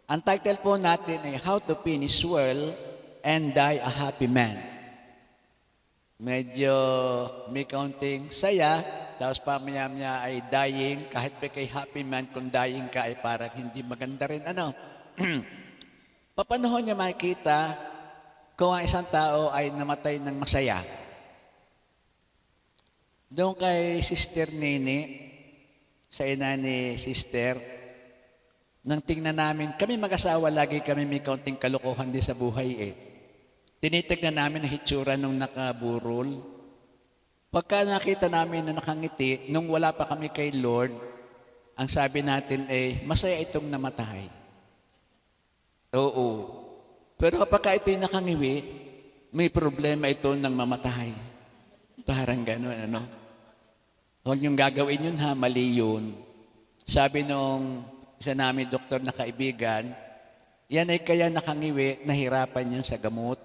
Ang title po natin ay How to Finish Well and Die a Happy Man. Medyo may kaunting saya, tapos pamaya-maya ay dying, kahit pa kay happy man, kung dying ka ay parang hindi maganda rin. Papanahon niya makikita kung ang isang tao ay namatay ng masaya. Doon kay Sister Nene, sa ina ni Sister, nang tingnan namin, kami mag-asawa, lagi kami may kaunting kalokohan din sa buhay Tinitignan namin ang hitsura nung nakaburol. Pagka nakita namin na nakangiti, nung wala pa kami kay Lord, ang sabi natin ay, masaya itong namatay. Oo. Pero kapag ito'y nakangiwi, may problema ito ng mamatay. Parang gano'n, Huwag niyong gagawin yun ha, mali yun. Sabi nung isa namin doktor na kaibigan, yan ay kaya nakangiwi, nahirapan yan sa gamot.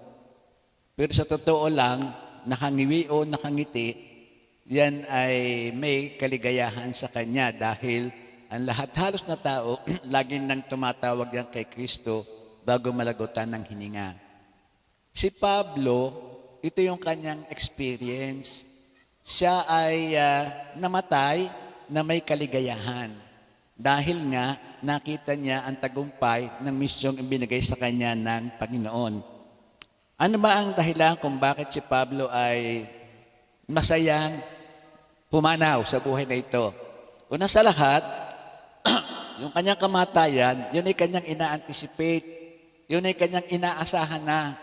Pero sa totoo lang, nakangiwi o nakangiti, yan ay may kaligayahan sa kanya dahil ang lahat halos na tao, laging nang tumatawag yan kay Kristo bago malagutan ng hininga. Si Pablo, ito yung kanyang experience. Siya ay namatay na may kaligayahan. Dahil nga, nakita niya ang tagumpay ng misyong ibinigay sa kanya ng Panginoon. Ano ba ang dahilan kung bakit si Pablo ay masayang pumanaw sa buhay na ito? Una sa lahat, yung kanyang kamatayan, yun ay kanyang ina-anticipate. Yun ay kanyang inaasahan na.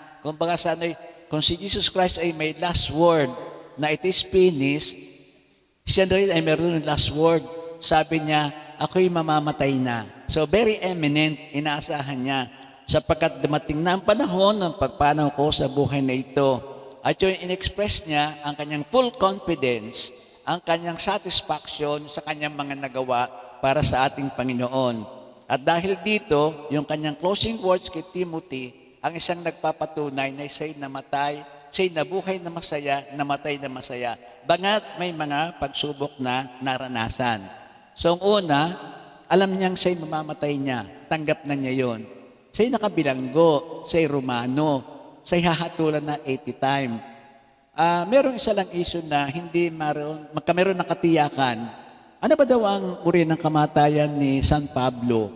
Kung si Jesus Christ ay may last word na it is finished, siya rin ay meron ng last word. Sabi niya, ako'y mamamatay na. So very eminent, inaasahan niya. Sapagkat dumating na ang panahon ng pagpanaw ko sa buhay na ito. At yung in-express niya ang kanyang full confidence, ang kanyang satisfaction sa kanyang mga nagawa para sa ating Panginoon. At dahil dito, yung kanyang closing words kay Timothy, ang isang nagpapatunay na siya'y namatay, siya'y nabuhay na masaya, namatay na masaya. Bangat may mga pagsubok na naranasan. So ang una, alam niyang siya'y mamamatay niya, tanggap na niya yon. Siya'y nakabilanggo, siya'y Romano, siya'y hahatulan na 80 time. Merong isa lang issue na hindi magkameron ng katiyakan. Ano ba daw ang uri ng kamatayan ni San Pablo?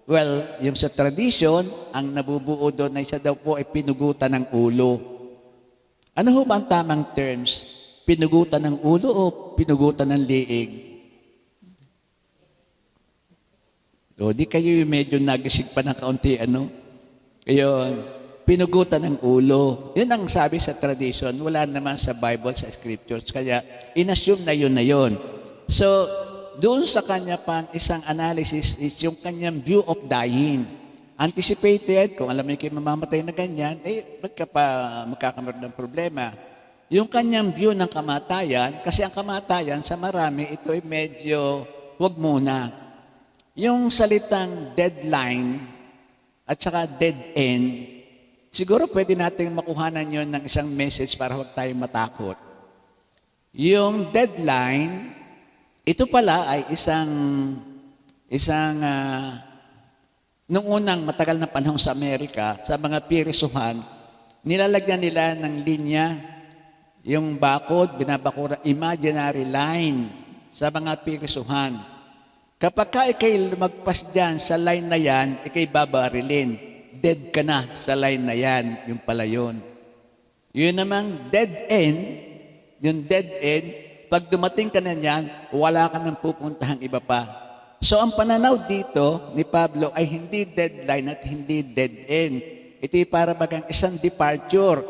Well, yung sa tradition, ang nabubuo doon na siya daw po ay pinugutan ng ulo. Ano ho ba ang tamang terms? Pinugutan ng ulo o pinugutan ng liig? O, di kayo medyo nagising pa ng kaunti, Ayun, pinugutan ng ulo. Yun ang sabi sa tradition, wala naman sa Bible, sa scriptures. Kaya, inassume na yun. So, doon sa kanya pang isang analysis is yung kanyang view of dying. Anticipated, kung alam niyo kayo mamamatay na ganyan, magkakaroon ng problema. Yung kanyang view ng kamatayan, kasi ang kamatayan sa marami, ito ay medyo wag muna. Yung salitang deadline at saka dead end, siguro pwede natin makuhanan yon ng isang message para huwag tayong matakot. Yung deadline, ito pala ay nung unang matagal na panahon sa Amerika, sa mga pirisuhan, nilalagyan nila ng linya, yung bakod, binabakura, imaginary line sa mga pirisuhan. Kapag ka ikay lumagpas dyan sa line na yan, ikay babarilin. Dead ka na sa line na yan. Yung pala yun. Yun namang dead end, yung dead end, pag dumating ka na yan, wala ka nang pupuntahang iba pa. So ang pananaw dito ni Pablo ay hindi deadline at hindi dead end. Ito'y para bagang isang departure.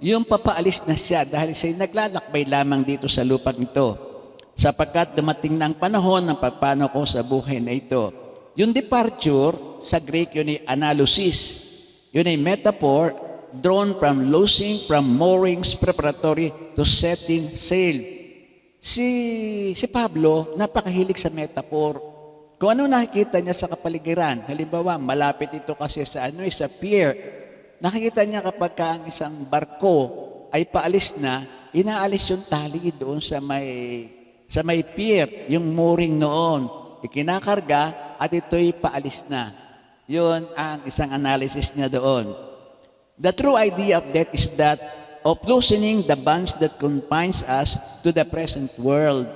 Yung papaalis na siya dahil siya'y naglalakbay lamang dito sa lupang ito. Sapagkat dumating na ang panahon ng pagpanaw ko sa buhay na ito. Yung departure, sa Greek, yun ay analosis. Yun ay metaphor drawn from loosing from moorings preparatory to setting sail. Si Pablo, napakahilig sa metaphor. Kung ano nakikita niya sa kapaligiran, halimbawa, malapit ito kasi sa pier. Nakikita niya kapag ang isang barko ay paalis na, inaalis yung tali doon sa may pier, yung mooring noon. Ikinakarga at ito'y paalis na. Yun ang isang analysis niya doon. The true idea of death is that of loosening the bonds that confines us to the present world.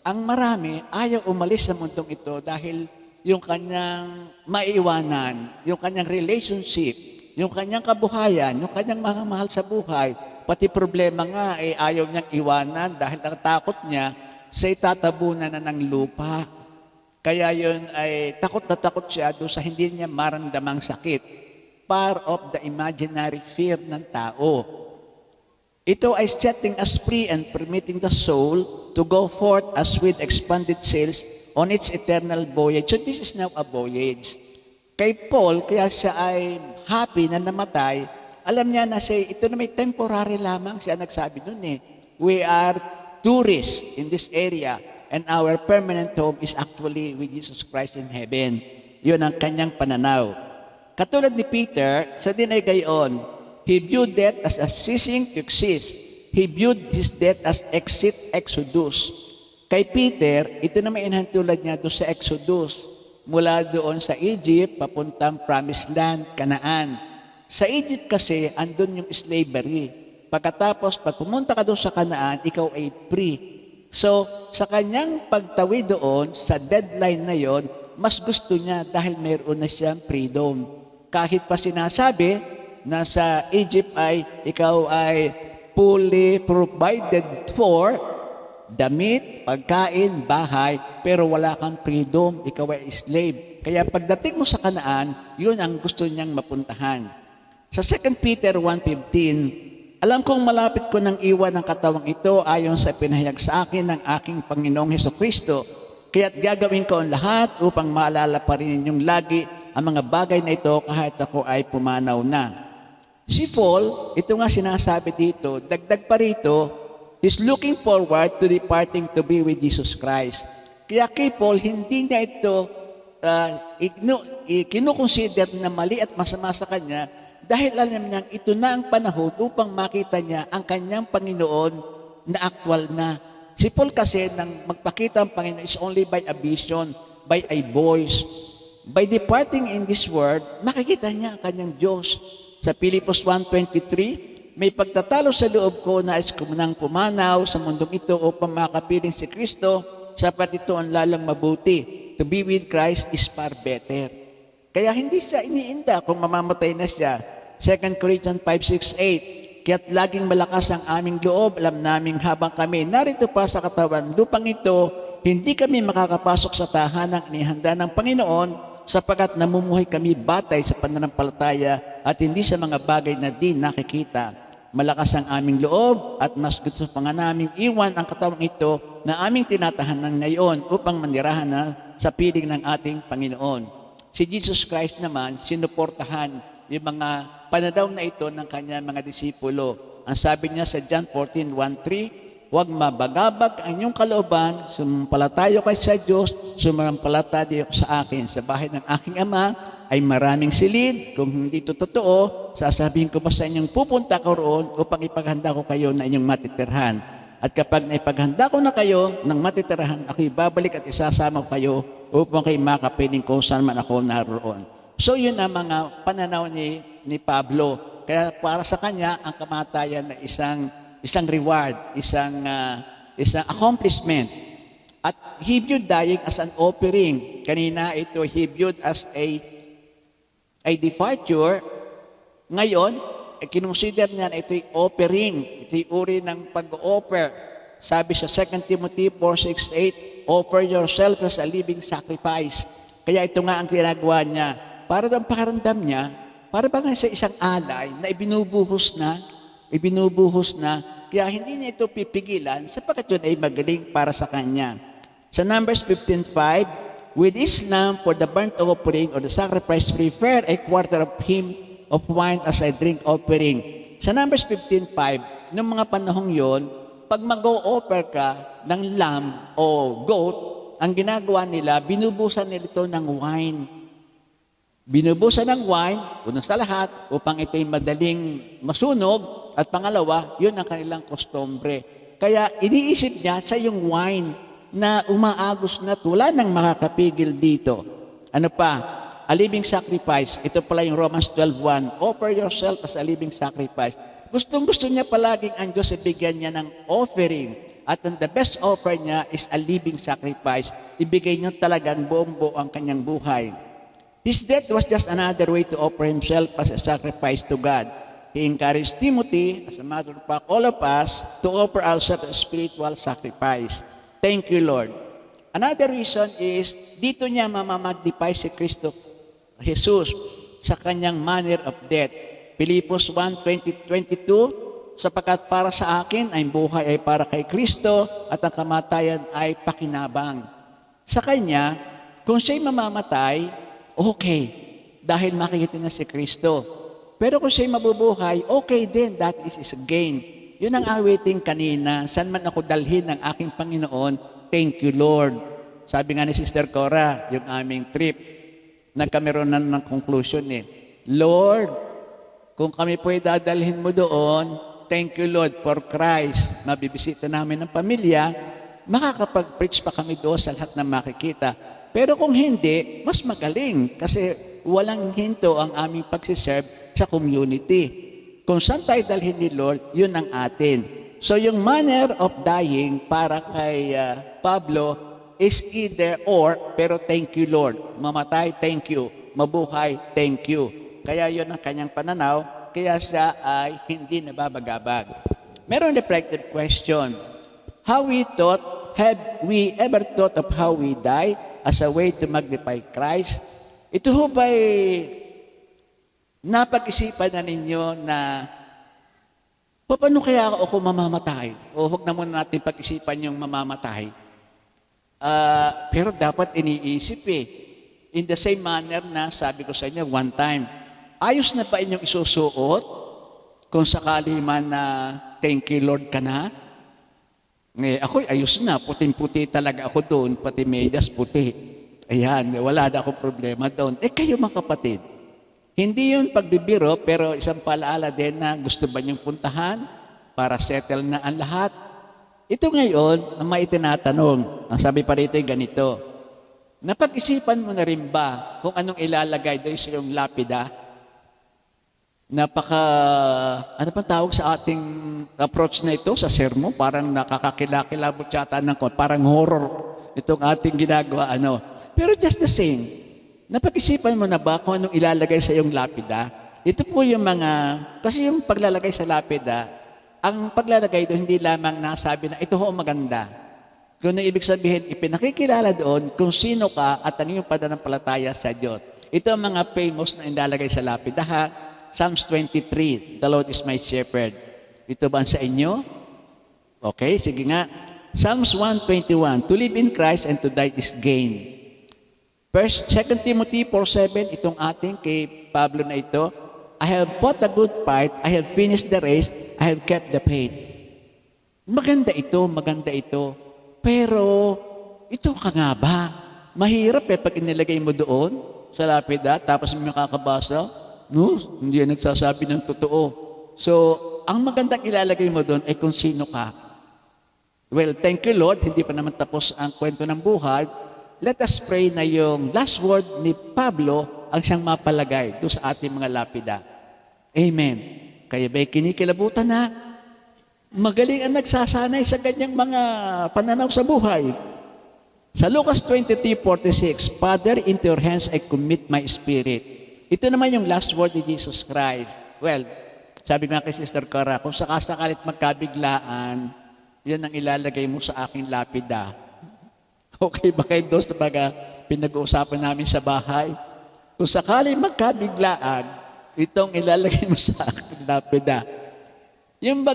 Ang marami ayaw umalis sa mundong ito dahil yung kanyang maiiwanan, yung kanyang relationship, yung kanyang kabuhayan, yung kanyang mahal sa buhay, pati problema nga ayaw niyang iwanan dahil ang takot niya sa itatabunan na ng lupa. Kaya yun ay takot na takot siya doon sa hindi niya maramdamang sakit. Part of the imaginary fear ng tao. Ito ay setting us free and permitting the soul to go forth as with expanded sails on its eternal voyage. So this is now a voyage. Kay Paul, kaya siya ay happy na namatay, alam niya na siya, ito na may temporary lamang, siya nagsabi nun eh. We are tourists in this area. And our permanent home is actually with Jesus Christ in heaven. Yun ang kanyang pananaw. Katulad ni Peter, sa din ay gayon, he viewed death as a ceasing to exist. He viewed his death as exodus. Kay Peter, ito na may inhantulad niya doon sa Exodus. Mula doon sa Egypt, papuntang Promised Land, Canaan. Sa Egypt kasi, andun yung slavery. Pagkatapos, pag pumunta ka doon sa Canaan, ikaw ay free. So, sa kanyang pagtawid doon, sa deadline na yon, mas gusto niya dahil mayroon na siyang freedom. Kahit pa sinasabi na sa Egypt ay ikaw ay fully provided for, damit, pagkain, bahay, pero wala kang freedom, ikaw ay slave. Kaya pagdating mo sa Canaan, yun ang gusto niyang mapuntahan. Sa 2 Peter 1:15, alam kong malapit ko nang iwan ang katawang ito ayon sa pinahayag sa akin ng aking Panginoong Hesukristo. Kaya't gagawin ko ang lahat upang maalala pa rin ninyong lagi ang mga bagay na ito kahit ako ay pumanaw na. Si Paul, ito nga sinasabi dito, dagdag pa rito, is looking forward to departing to be with Jesus Christ. Kaya kay Paul, hindi niya ito kinukonsider na mali at masama sa kanya dahil alam niya ito na ang panahon upang makita niya ang kanyang Panginoon na aktwal na. Si Paul kasi nang magpakita ang Panginoon is only by a vision, by a voice. By departing in this world, makikita niya ang kanyang Diyos. Sa Filipos 1:23, may pagtatalo sa loob ko na is kumunang pumanaw sa mundong ito upang makapiling si Kristo, sapat ito ang lalang mabuti. To be with Christ is far better. Kaya hindi siya iniinda kung mamamatay na siya. 2 Corinthians 5:6-8, kaya't laging malakas ang aming loob, alam naming habang kami narito pa sa katawan lupang ito, hindi kami makakapasok sa tahanang inihanda ng Panginoon sapagkat namumuhay kami batay sa pananampalataya at hindi sa mga bagay na di nakikita. Malakas ang aming loob at mas gusto pa nga naming iwan ang katawang ito na aming tinatahanan ngayon upang manirahan na sa piling ng ating Panginoon. Si Jesus Christ naman, sinuportahan yung mga pananaw na ito ng kanyang mga disipulo. Ang sabi niya sa John 14:1-3, huwag mabagabag ang inyong kalooban, sumampalatayo kayo sa Diyos, sumampalatayo sa akin. Sa bahay ng aking Ama ay maraming silid. Kung hindi ito totoo, sasabihin ko pa sa inyong pupunta ko roon upang ipaghanda ko kayo na inyong matitirhan. At kapag naipaghanda ko na kayo ng matitirhan, ako'y babalik at isasama ko kayo upang kayo makapiling kung saan man ako naroon. So yun ang mga pananaw ni Pablo. Kaya para sa kanya, ang kamatayan na isang reward, isang accomplishment. At he viewed dying as an offering. Kanina ito, he viewed as a departure. Ngayon, kinonsider niya na ito'y offering. Ito'y uri ng pag-offer. Sabi sa 2 Timothy 4:6-8, offer yourself as a living sacrifice. Kaya ito nga ang ginagawa niya. Para ang pakaramdam niya, para ba nga sa isang alay na ibinubuhos na, kaya hindi niya ito pipigilan sapagkat yun ay magaling para sa kanya. Sa Numbers 15:5, with Islam for the burnt offering or the sacrifice, prepare a quarter of him of wine as a drink offering. Sa Numbers 15:5, noong mga panahong yon, pag mag-o-offer ka ng lamb o goat, ang ginagawa nila, binubusan nila ito ng wine. Binubusan ng wine, unang sa lahat, upang ito'y madaling masunog, at pangalawa, yun ang kanilang kostumbre. Kaya iniisip niya sa yung wine na umaagos na wala nang makakapigil dito. Ano pa? a living sacrifice. Ito pala yung Romans 12:1. Offer yourself as a living sacrifice. Gustong-gusto niya palaging ang Diyos ibigyan niya ng offering. At the best offer niya is a living sacrifice. Ibigay niya talagang buong-buo ang kanyang buhay. His death was just another way to offer himself as a sacrifice to God. He encouraged Timothy, as a matter of fact, all of us, to offer ourselves a spiritual sacrifice. Thank you, Lord. Another reason is, dito niya mamamagnify si Kristo Jesus sa kanyang manner of death. Pilipos 1:20-22, sapagkat para sa akin ay buhay ay para kay Kristo at ang kamatayan ay pakinabang. Sa kanya, kung siya'y mamamatay, okay, dahil makikita niya si Kristo. Pero kung siya'y mabubuhay, okay din, that is a gain. Yun ang awiting kanina, saan man ako dalhin ng aking Panginoon, thank you, Lord. Sabi nga ni Sister Cora, yung aming trip, nagkameron na ng conclusion Lord, kung kami po'y dadalhin mo doon, thank you, Lord, for Christ. Mabibisita namin ng pamilya, makakapag-preach pa kami doon sa lahat ng makikita. Pero kung hindi, mas magaling kasi walang hinto ang aming pagsiserve sa community. Kung saan tayo dalhin ni Lord, yun ang atin. So yung manner of dying para kay Pablo is either or, pero thank you, Lord. Mamatay, thank you. Mabuhay, thank you. Kaya yun ang kanyang pananaw, kaya siya ay hindi nababagabag. Meron reflective question. Have we ever thought of how we die as a way to magnify Christ? Ito ho ba'y napag-isipan na ninyo na paano kaya ako mamamatay? O huwag na muna natin pag-isipan yung mamamatay. Pero dapat iniisip In the same manner na sabi ko sa inyo one time, ayos na ba inyong isusuot kung sakali man na thank you Lord ka na? Ako ayos na, puting-puti talaga ako doon, pati medyas puti. Ayan, wala na akong problema doon. Kayo mga kapatid, hindi yun pagbibiro, pero isang paalaala din na gusto ba niyong puntahan para settle na ang lahat? Ito ngayon, ang maitinatanong, ang sabi pa rito ay ganito, napag-isipan mo na rin ba kung anong ilalagay doon sa iyong lapida? Ano pa tawag sa ating approach na ito, sa sermon? Parang nakakakilakilabot yata ng parang horror itong ating ginagawa. Pero just the same, napag-isipan mo na ba kung anong ilalagay sa iyong lapida? Ito po yung kasi yung paglalagay sa lapida, ang paglalagay doon hindi lamang nasabi na ito ho maganda. Kung na ibig sabihin, ipinakikilala doon kung sino ka at ang iyong pananampalataya sa Diyos. Ito ang mga famous na ilalagay sa lapida Psalms 23, the Lord is my shepherd. Ito ba sa inyo? Okay, sige nga. Psalms 121, to live in Christ and to die is gain. 2 Timothy 4:7, itong ating kay Pablo na ito, I have fought a good fight, I have finished the race, I have kept the faith. Maganda ito. Pero, ito ka nga ba? Mahirap pag inilagay mo doon sa lapida, tapos may makakabasa, hindi yan nagsasabi ng totoo. So, ang magandang ilalagay mo doon ay kung sino ka. Well, thank you Lord, hindi pa naman tapos ang kwento ng buhay. Let us pray na yung last word ni Pablo ang siyang mapalagay doon sa ating mga lapida. Amen. Kaya ba'y kinikilabutan na? Magaling ang nagsasanay sa ganyang mga pananaw sa buhay. Sa Lucas 23:46, Father, into your hands I commit my spirit. Ito naman yung last word ni Jesus Christ. Well, sabi nga kay Sister Cora, kung sakasakalit magkabiglaan, yan ang ilalagay mo sa aking lapida. Okay ba kayo doon sa pinag-uusapan namin sa bahay? Kung sakali magkabiglaan, itong ilalagay mo sa aking lapida. Yung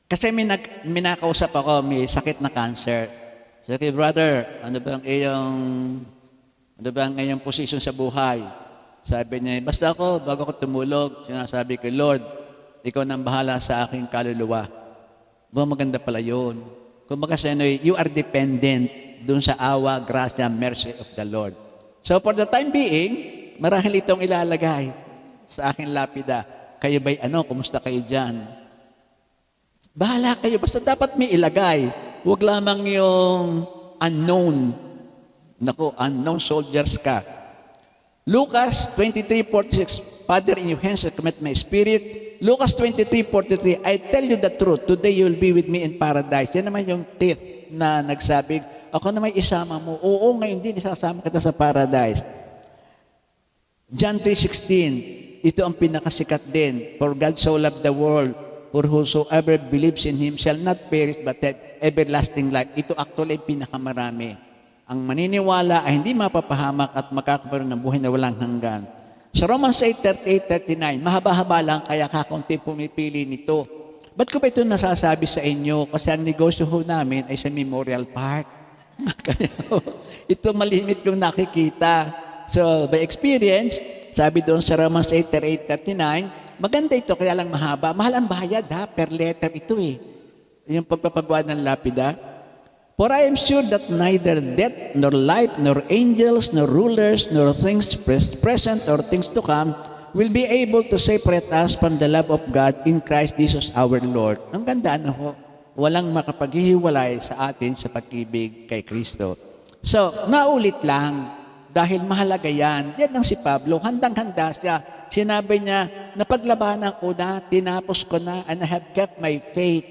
kasi may nakausap ako, may sakit na cancer. So, okay, brother, ano ba ang iyong position sa buhay? Sabi niya, basta ako, bago ako tumulog, sinasabi ko, Lord, ikaw nang bahala sa aking kaluluwa. Maganda pala yun. Kung you are dependent dun sa awa, grasya, mercy of the Lord. So for the time being, marahil itong ilalagay sa aking lapida. Kayo ba'y kumusta kayo dyan? Bahala kayo, basta dapat may ilagay. Huwag lamang yung unknown. Unknown soldiers ka. Lucas 23:46, Father, in your hands I commit my spirit. Lucas 23:43, I tell you the truth, today you will be with me in paradise. Yan naman yung thief na nagsabi, ako naman isama mo. Oo, ngayon din isasama kita sa paradise. John 3:16, ito ang pinakasikat din. For God so loved the world, for whosoever believes in Him shall not perish but have everlasting life. Ito actually pinakamarami. Ang maniniwala ay hindi mapapahamak at makakaroon ng buhay na walang hanggan. Sa Romans 8:38-39, mahaba-haba lang kaya kakaunti pumipili nito. Ba't ko ba ito nasasabi sa inyo? Kasi ang negosyo ho namin ay sa Memorial Park. Ito malimit kong nakikita. So, by experience, sabi doon sa Romans 8:38-39, maganda ito kaya lang mahaba. Mahal ang bayad ha, per letter ito eh. Yung pagpapagawa ng lapida. For I am sure that neither death, nor life, nor angels, nor rulers, nor things present or things to come will be able to separate us from the love of God in Christ Jesus our Lord. Ang ganda ano ho, walang makapaghihiwalay sa atin sa pag-ibig kay Kristo. So, naulit lang, dahil mahalaga yan. Yan ang si Pablo, handang-handa siya. Sinabi niya, napaglabanan ko na, tinapos ko na, and I have kept my faith.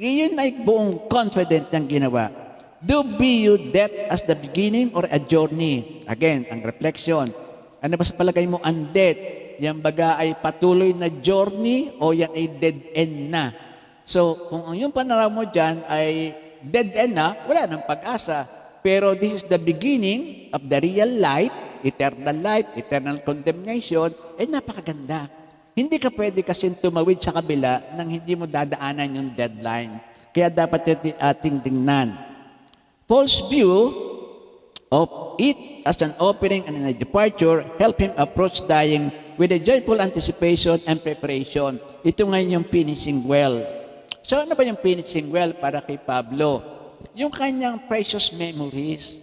Iyon ay buong confident niyang ginawa. Do be you death as the beginning or a journey? Again, ang reflection. Ano ba sa palagay mo ang death? Yan baga ay patuloy na journey o yan ay dead end na? So, kung yung panaraw mo dyan ay dead end na, wala nang pag-asa. Pero this is the beginning of the real life, eternal condemnation, ay napakaganda. Hindi ka pwede kasi tumawid sa kabila nang hindi mo dadaanan yung deadline. Kaya dapat ito ating tingnan. False view of it as an opening and a departure help him approach dying with a joyful anticipation and preparation. Ito ngayon yung finishing well. So ano ba yung finishing well para kay Pablo? Yung kanyang precious memories.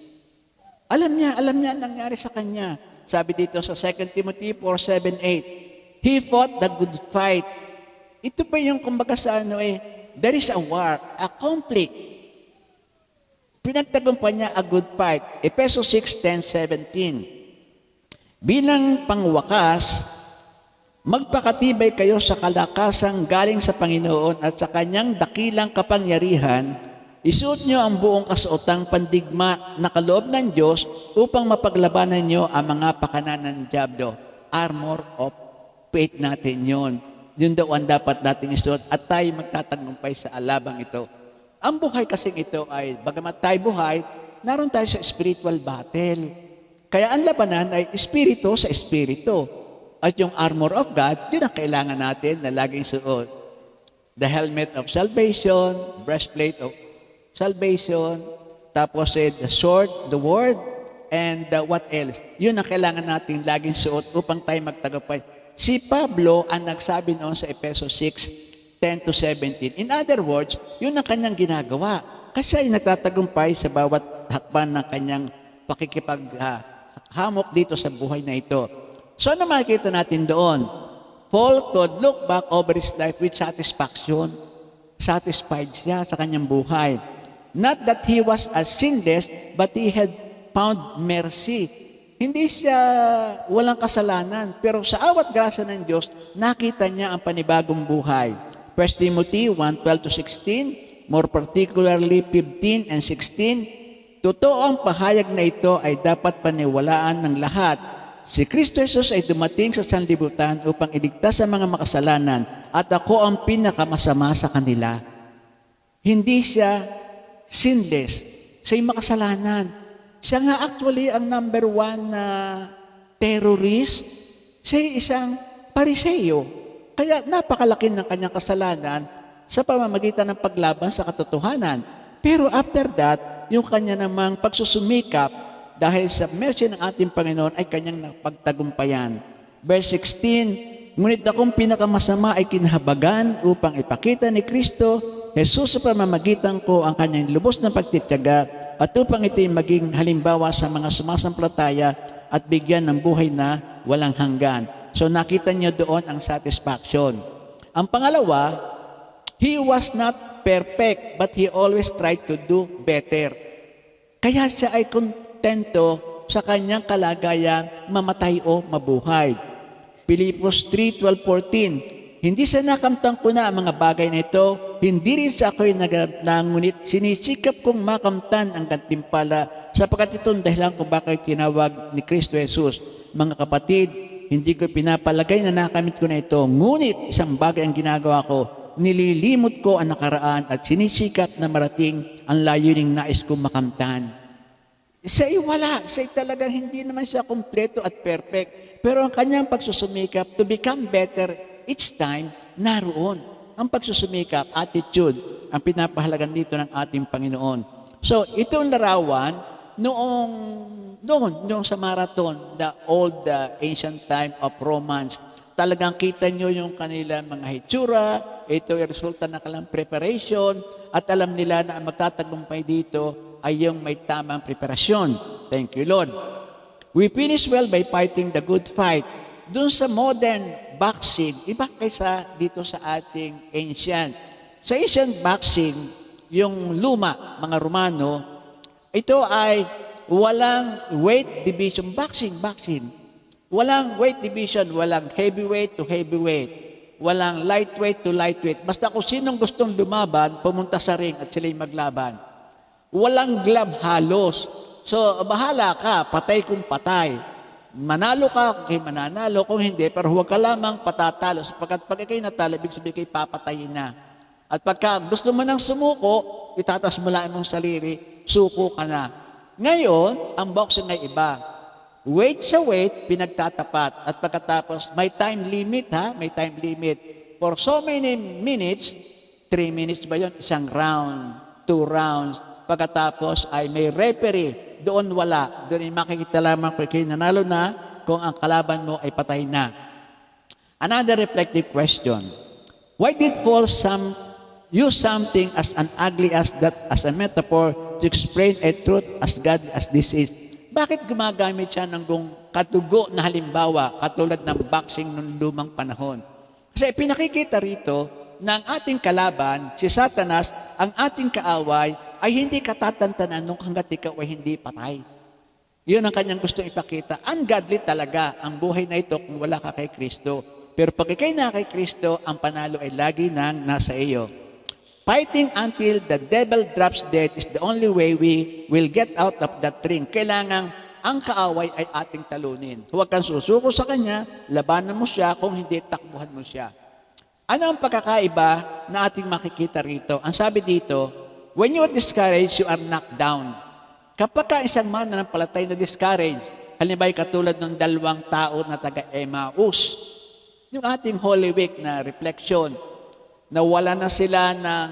Alam niya ang nangyari sa kanya. Sabi dito sa 2 Timothy 4:7-8, He fought the good fight. Ito pa yung kumbaga sa there is a war, a conflict. Pinagtagumpay niya a good fight. Efesos 6:10-17. Bilang pangwakas, magpakatibay kayo sa kalakasang galing sa Panginoon at sa kanyang dakilang kapangyarihan. Isuot niyo ang buong kasuotang pandigma na kaloob ng Diyos upang mapaglabanan niyo ang mga pakanan ng diablo. Armor of faith natin yun. Yun daw ang dapat natin isuot at tayo magtatagumpay sa alabang ito. Ang buhay kasing ito ay, bagamat tayo buhay, naroon tayo sa spiritual battle. Kaya ang labanan ay espiritu sa espiritu. At yung armor of God, yun ang kailangan natin na laging suot. The helmet of salvation, breastplate of salvation, tapos the sword, the word, and what else? Yun ang kailangan natin laging suot upang tayo magtagumpay. Si Pablo ang nagsabi noon sa Efesos 6:10-17. In other words, yun ang kanyang ginagawa. Kasi ay nagtatagumpay sa bawat hakban ng kanyang pakikipaghamok dito sa buhay na ito. So ano makikita natin doon? Paul could look back over his life with satisfaction. Satisfied siya sa kanyang buhay. Not that he was as sinless, but he had found mercy. Hindi siya walang kasalanan, pero sa awat grasya ng Diyos, nakita niya ang panibagong buhay. 1 Timothy 1:12-16, more particularly 15 and 16, totoo ang pahayag na ito ay dapat paniwalaan ng lahat. Si Kristo Jesus ay dumating sa sanlibutan upang iligtas sa mga makasalanan at ako ang pinakamasama sa kanila. Hindi siya sinless, siya'y makasalanan. Siya nga actually ang number 1 na terrorist. Siya isang Pariseo. Kaya napakalaki ng kanyang kasalanan sa pamamagitan ng paglaban sa katotohanan. Pero after that, yung kanya namang pagsusumikap dahil sa mercy ng ating Panginoon ay kanyang napagtagumpayan. Verse 16, ngunit akong pinakamasama ay kinahabagan upang ipakita ni Kristo, Jesus sa pamamagitan ko ang kanyang lubos na pagtityaga at upang ito'y maging halimbawa sa mga sumasampalataya at bigyan ng buhay na walang hanggan. So nakita niyo doon ang satisfaction. Ang pangalawa, he was not perfect but he always tried to do better. Kaya siya ay kontento sa kanyang kalagayang mamatay o mabuhay. Pilipos 3:12-14, hindi sa nakamtang ko na ang mga bagay na ito, hindi rin sa ako'y ngunit sinisikap kong makamtan ang gantimpala sapagkat itong dahilan kung bakit tinawag ni Kristo Jesus. Mga kapatid, hindi ko pinapalagay na nakamit ko na ito, ngunit isang bagay ang ginagawa ko, nililimot ko ang nakaraan at sinisikap na marating ang layuning nais kong makamtan. Siya'y wala. Siya'y talagang hindi naman siya kompleto at perfect. Pero ang kanyang pagsusumikap to become better each time, naroon. Ang pagsusumikap, attitude, ang pinapahalagan dito ng ating Panginoon. So, itong larawan, noong sa marathon, the old ancient time of Romans, talagang kita nyo yung kanila mga hitsura, ito ay resulta ng kanilang preparation, at alam nila na ang magtatagumpay dito ay yung may tamang preparasyon. Thank you, Lord. We finish well by fighting the good fight. Doon sa modern boxing, iba kaysa dito sa ating ancient. Sa ancient boxing, yung luma, mga Romano, ito ay walang weight division boxing. Walang weight division, walang heavyweight to heavyweight, walang lightweight to lightweight. Basta kung sinong gustong lumaban, pumunta sa ring at sila'y maglaban. Walang glove halos. So, bahala ka, patay kung patay. Manalo ka, kung mananalo, kung hindi, pero huwag ka lamang patatalo. Sapagkat pag ikay natalo, ibig sabihin kay papatayin na. At pagka gusto mo nang sumuko, itatas mo lang mong sarili, suko ka na. Ngayon, ang boxing ay iba. Weight sa weight, pinagtatapat. At pagkatapos, may time limit may time limit. For so many minutes, 3 minutes ba yun? Isang round, 2 rounds. Pagkatapos ay may referee, doon wala. Doon ay makikita lamang kung kayo nanalo na, kung ang kalaban mo ay patay na. Another reflective question. Why did Paul use something as ugly as that as a metaphor to explain a truth as godly as this is? Bakit gumagamit siya ng katugo na halimbawa katulad ng boxing noong lumang panahon? Kasi pinakikita rito na ang ating kalaban, si Satanas, ang ating kaaway, ay hindi katatantanan nung hanggat ikaw ay hindi patay. Yun ang kanyang gusto ipakita. Ungodly talaga ang buhay na ito kung wala ka kay Kristo. Pero pag ikay na kay Kristo, ang panalo ay lagi nang nasa iyo. Fighting until the devil drops dead is the only way we will get out of that ring. Kailangan ang kaaway ay ating talunin. Huwag kang susuko sa kanya, labanan mo siya, kung hindi, takbuhan mo siya. Ano ang pagkakaiba na ating makikita rito? Ang sabi dito, when you are discouraged, you are knocked down. Kapag ka isang mananampalatay na discouraged, halimbawa katulad ng 2 tao na taga-Emmaus, yung ating Holy Week na reflection, nawala na sila ng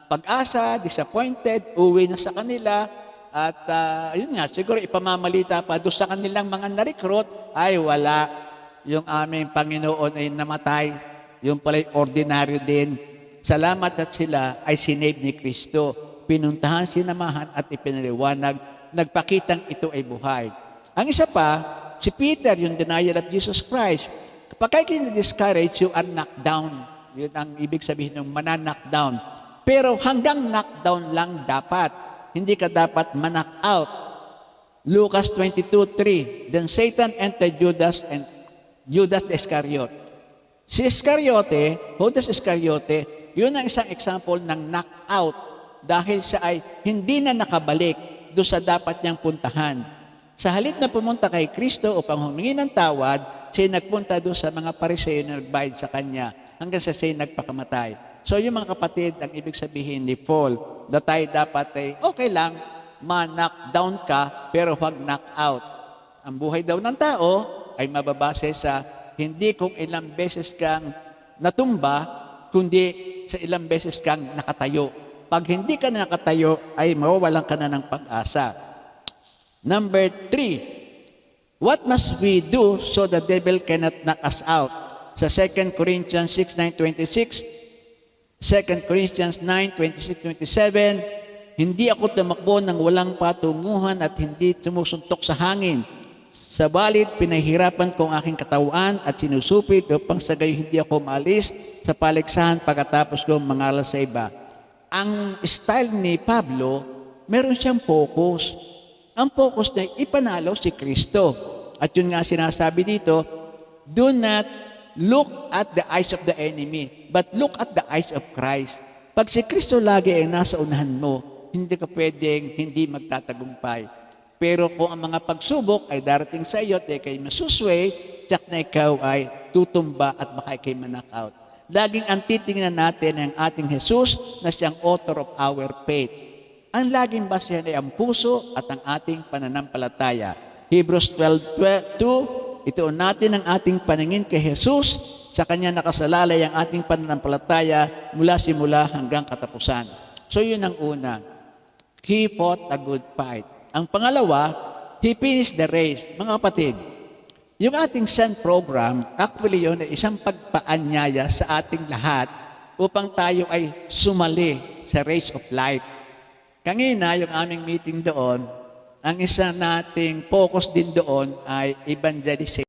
pag-asa, disappointed, uwi na sa kanila, at yun nga, siguro ipamamalita pa doon sa kanilang mga na-recruit, ay wala, yung aming Panginoon ay namatay, yung pala'y ordinaryo din. Salamat at sila ay sinave ni Kristo. Pinuntahan, sinamahan at ipinaliwanag, nagpakitang ito ay buhay. Ang isa pa, si Peter, yung denial of Jesus Christ. Kapag kayo na-discourage, you are knocked down. Yun ang ibig sabihin ng mana-knockdown. Pero hanggang knockdown lang dapat. Hindi ka dapat ma-knock out. Lucas 22:3, then Satan entered Judas the Iscariot. Si Iscariote, Judas Iscariote, yun ang isang example ng knock-out dahil siya ay hindi na nakabalik doon sa dapat niyang puntahan. Sa halip na pumunta kay Kristo upang humingi ng tawad, siya nagpunta doon sa mga Pariseo na nagbayad sa kanya hanggang sa siya nagpakamatay. So yung mga kapatid, ang ibig sabihin ni Paul, na tayo dapat ay okay lang, ma-knock down ka, pero huwag knock out. Ang buhay daw ng tao ay mababase sa hindi kung ilang beses kang natumba, kundi sa ilang beses kang nakatayo. Pag hindi ka nakatayo, ay mawawalan ka na ng pag-asa. Number 3, what must we do so the devil cannot knock us out? Sa 2 Corinthians 6:9-26, 2 Corinthians 9:26-27, hindi ako tumakbo ng walang patunguhan at hindi sumusuntok sa hangin. Sabalit, pinahirapan ko ang aking katawan at sinusupit upang sa gayon hindi ako maalis sa paligsahan pagkatapos ko mangaral sa iba. Ang style ni Pablo, meron siyang focus. Ang focus niya ay ipanalo si Kristo. At yun nga sinasabi dito, do not look at the eyes of the enemy, but look at the eyes of Christ. Pag si Kristo lagi ay nasa unahan mo, hindi ka pwedeng hindi magtatagumpay. Pero kung ang mga pagsubok ay darating sa iyo at ikay masusway, tsak na ikaw ay tutumba at baka ikay manakaut. Laging ang titingnan natin ang ating Jesus na siyang author of our faith. Ang laging basehan ay ang puso at ang ating pananampalataya. Hebrews 12:2, ituon natin ang ating paningin kay Jesus, sa Kanya nakasalalay ang ating pananampalataya mula simula hanggang katapusan. So yun ang una. He fought a good fight. Ang pangalawa, He finished the race. Mga kapatid, yung ating SEND program, actually yun ay isang pagpaanyaya sa ating lahat upang tayo ay sumali sa race of life. Kanina, yung aming meeting doon, ang isa nating focus din doon ay evangelism.